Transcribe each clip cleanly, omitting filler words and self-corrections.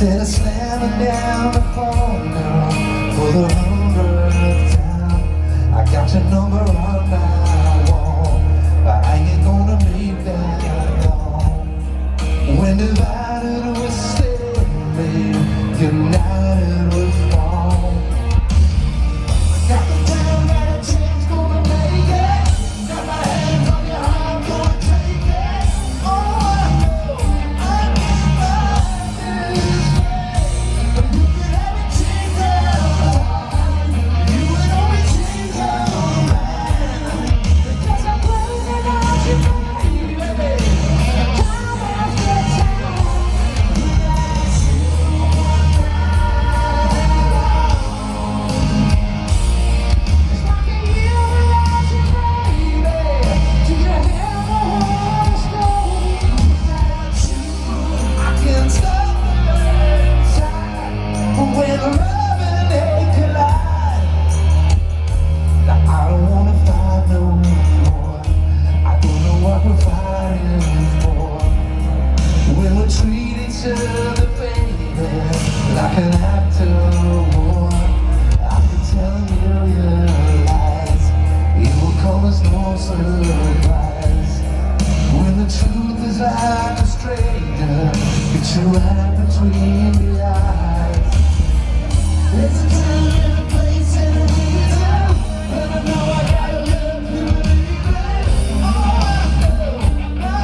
Instead of slamming down the corner for the 100th time, I got your number on my wall, but I ain't gonna make that long. When divided we'll stand, united we'll fall. Got the time that a change gonna make it. Got my hands on your heart, gonna take it. Oh, I know I can find this way, but you can have it changed out. You would only change your mind, because I'm playing about you, baby. Time after time, without you. Like an actor war, I can tell a million lies. It will come as no surprise. When the truth is like a stranger, it's right between the eyes. There's a time and a place and a reason, and I know I gotta learn to believe it. Oh, I know I'm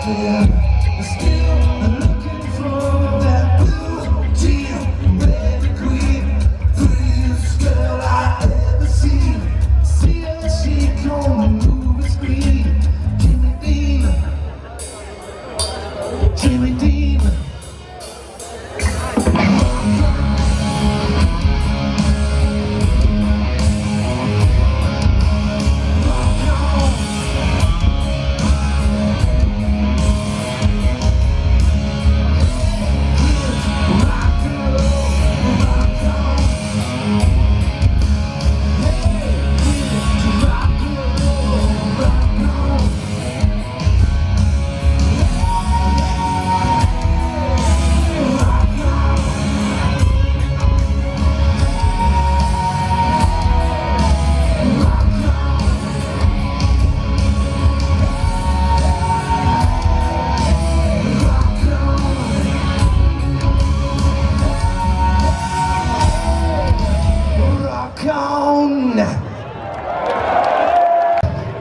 clear. Still looking for that blue jean, baby queen, prettiest girl I ever seen. See her shake on the movie screen. Jimmy Dean, Jimmy Dean.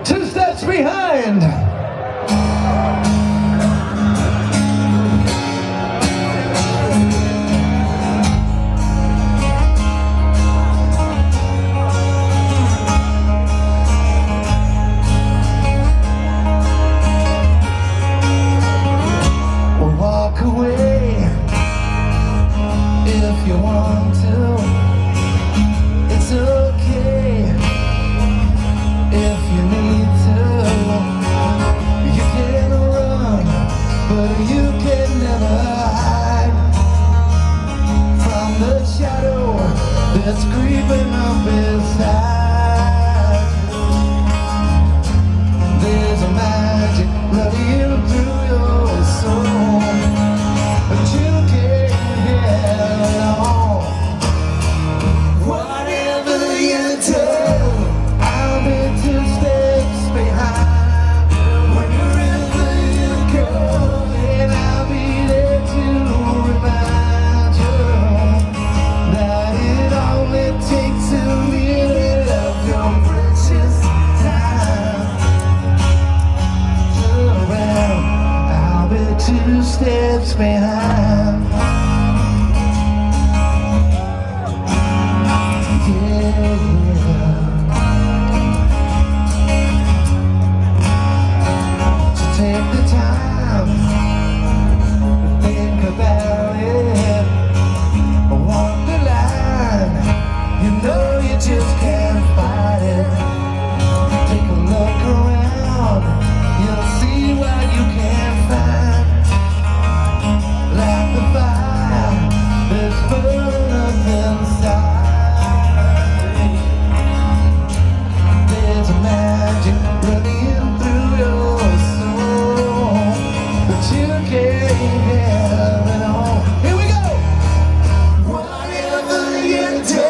Two steps behind. We'll walk away if you want to. It's okay if you need to. You can run, but you can never hide from the shadow that's creeping up inside you. There's a magic running through your soul, but you can't have it all. Whatever you do, I'll be 2 steps behind. Wherever you go, and I'll be there to remind you that it only takes a minute of your precious time. Turn around, I'll be 2 steps behind. Take the time to think about it. Walk the line, you know you just can't fight it. Take a look around, you'll see what you can find. Like the fire that's burning up inside. There's a magic running through your soul, but you can't have it all. Here we go! Whatever you do,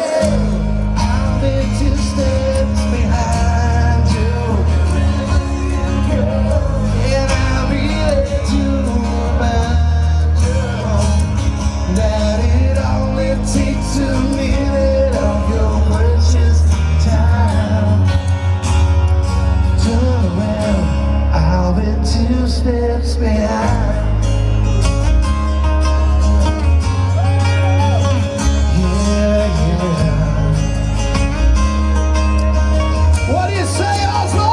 I'll be 2 steps behind you. Wherever you go, and I'll be there to remind you that it only takes a minute of your precious time. Turn around, I'll be 2 steps behind. Yeah, yeah. What do you say, Oslo?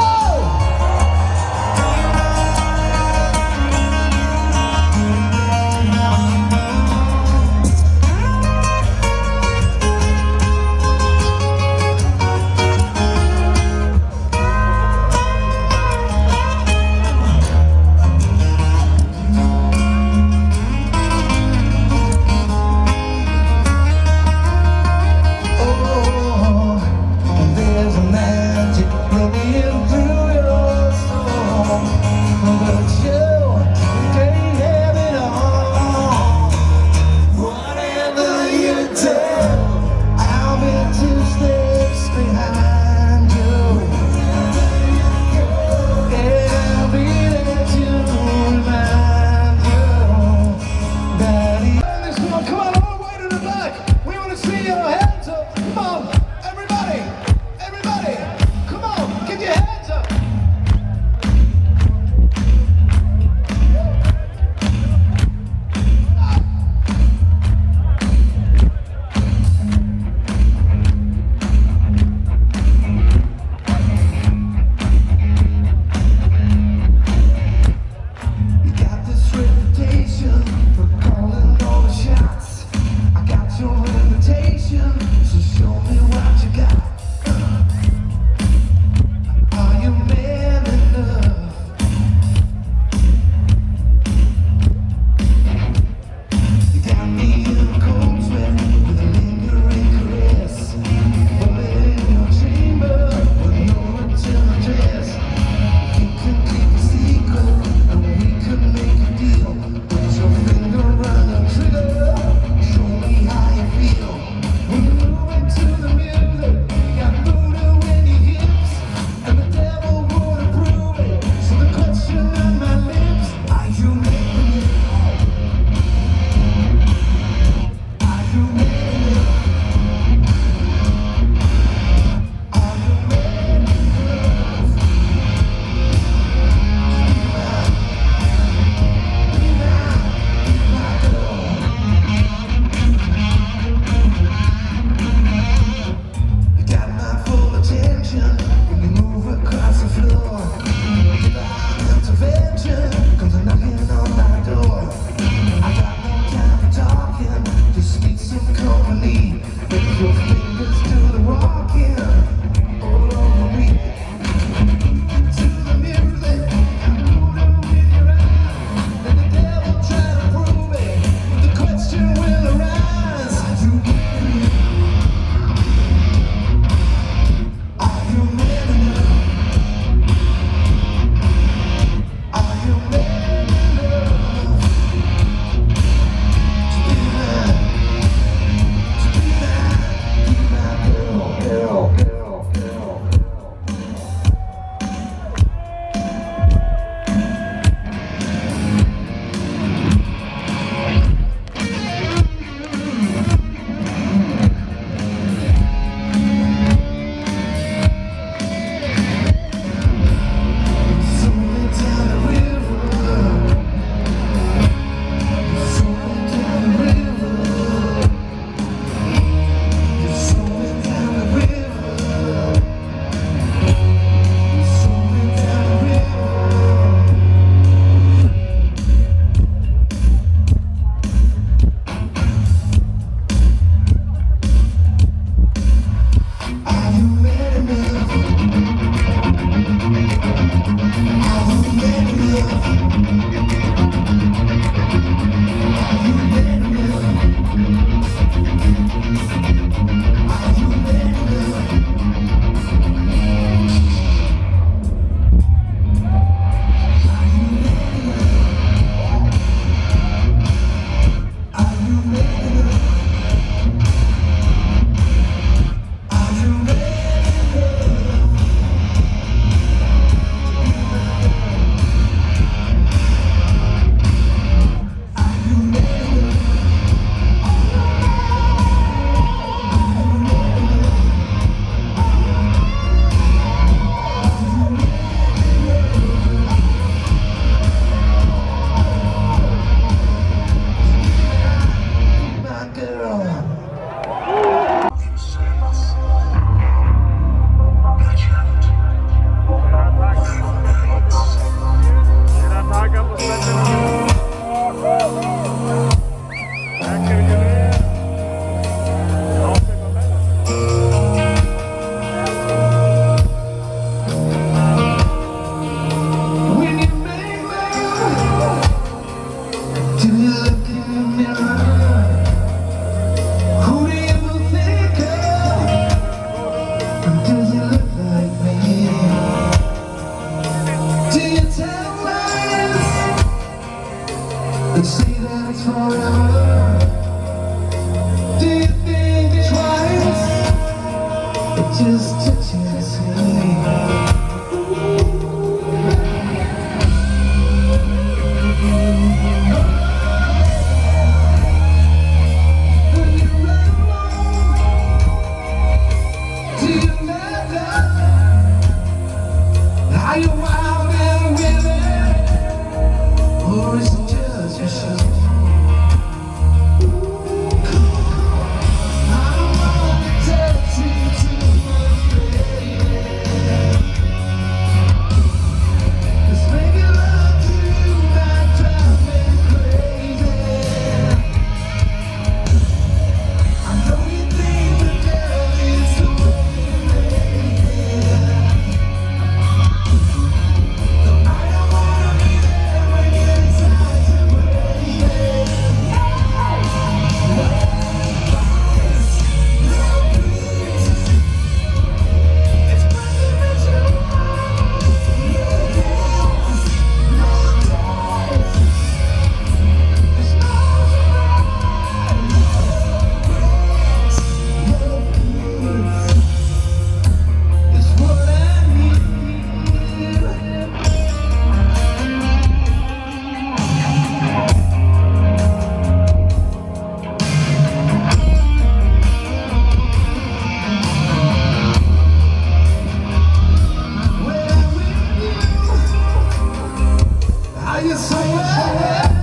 Are you someone else?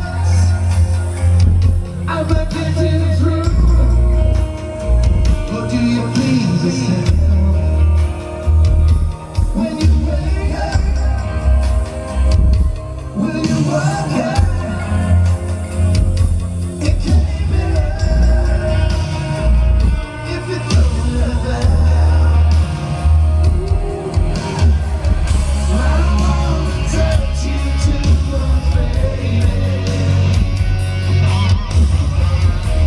I'm getting through. Or do you please yourself? When you wake up, will you work out? It can't be right if you throw it down. I don't wanna touch you too much, baby.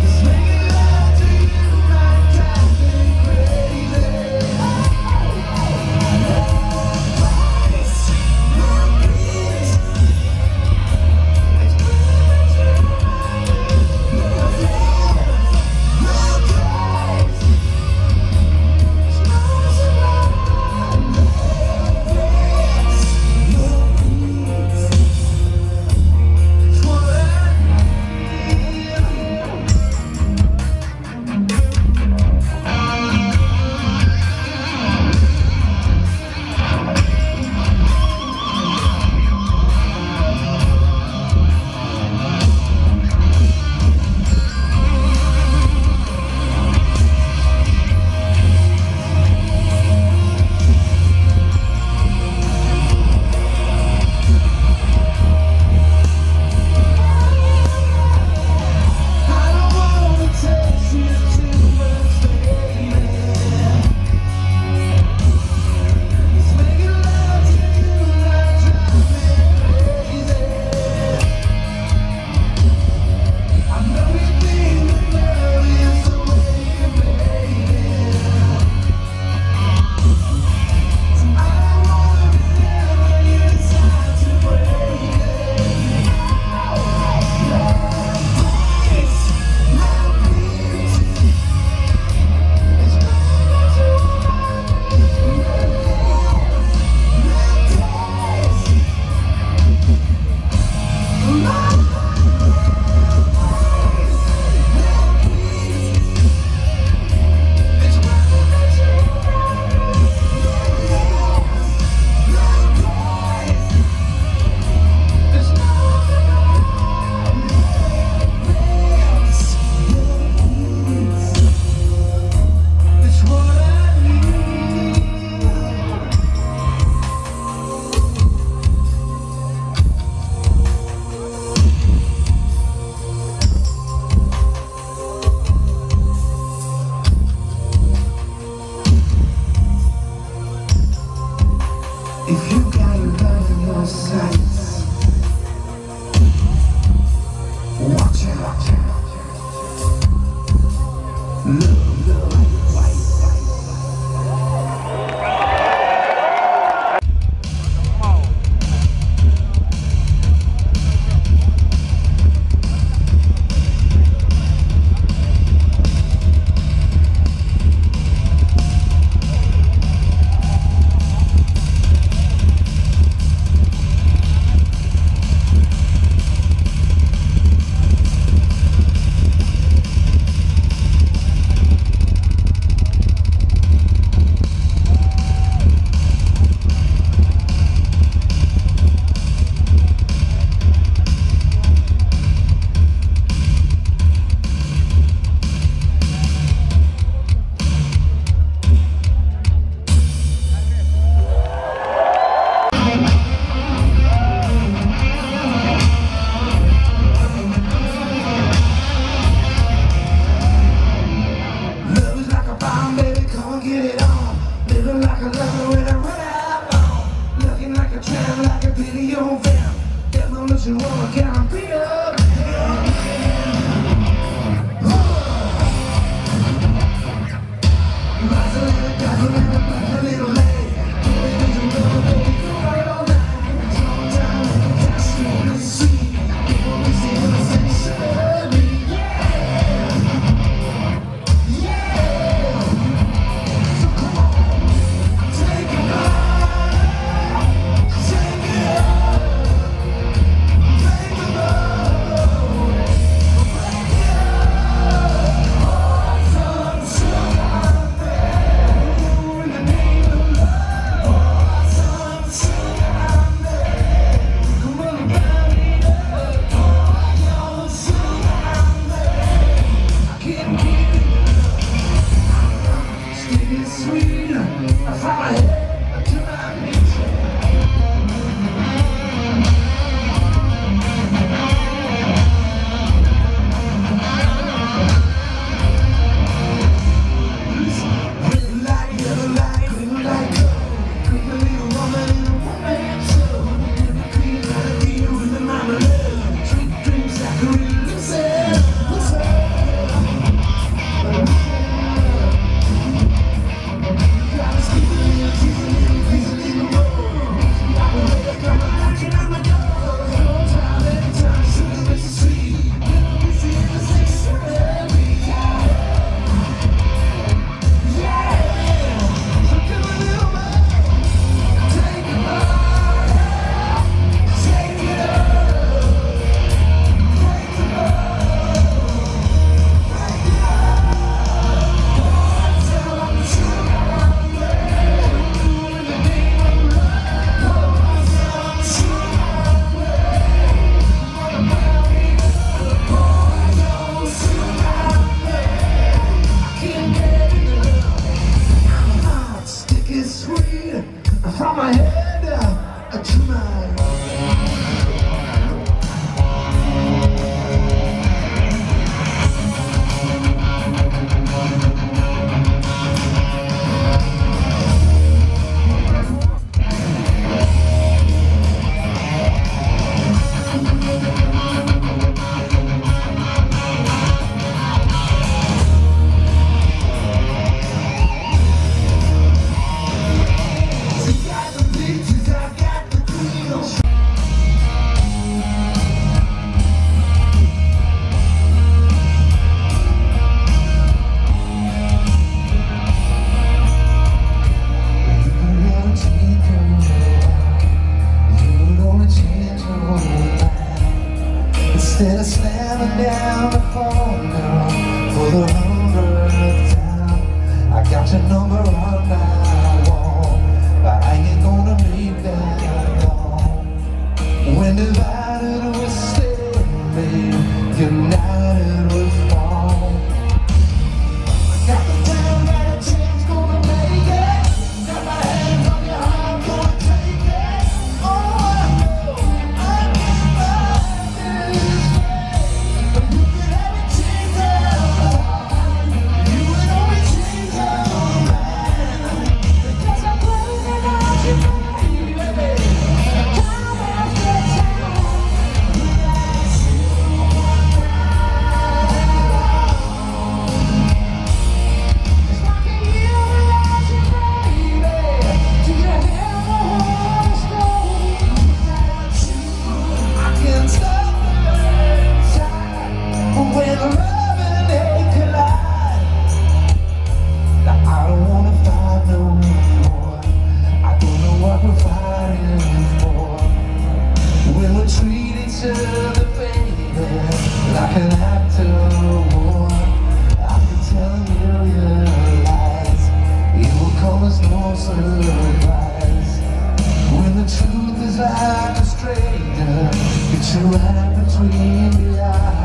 Just making love to you might drive me crazy. If you got love in your sights, watch out. Love. You wanna get beat up. Instead of slamming down the phone now for the 100th time, I got your number on my wall, but I ain't gonna leave that long. When divided we stand, united we fall. Got the time that a change gonna make it. Got my hands on your heart, gonna take it. Oh, I know I can find this way, but you can have it changed out. You would only change out, because I'm closing out your baby. Time after time, without you. It's like a year without you, baby. Do you ever understand? Without you, I can't stop the time. But when love and hate collide, now I don't wanna fight no more. I don't know what we're fighting for. When we treat each other, baby, like an act of war, I can tell a million lies. It will come as no surprise. When the truth is like a stranger, it's right between the eyes.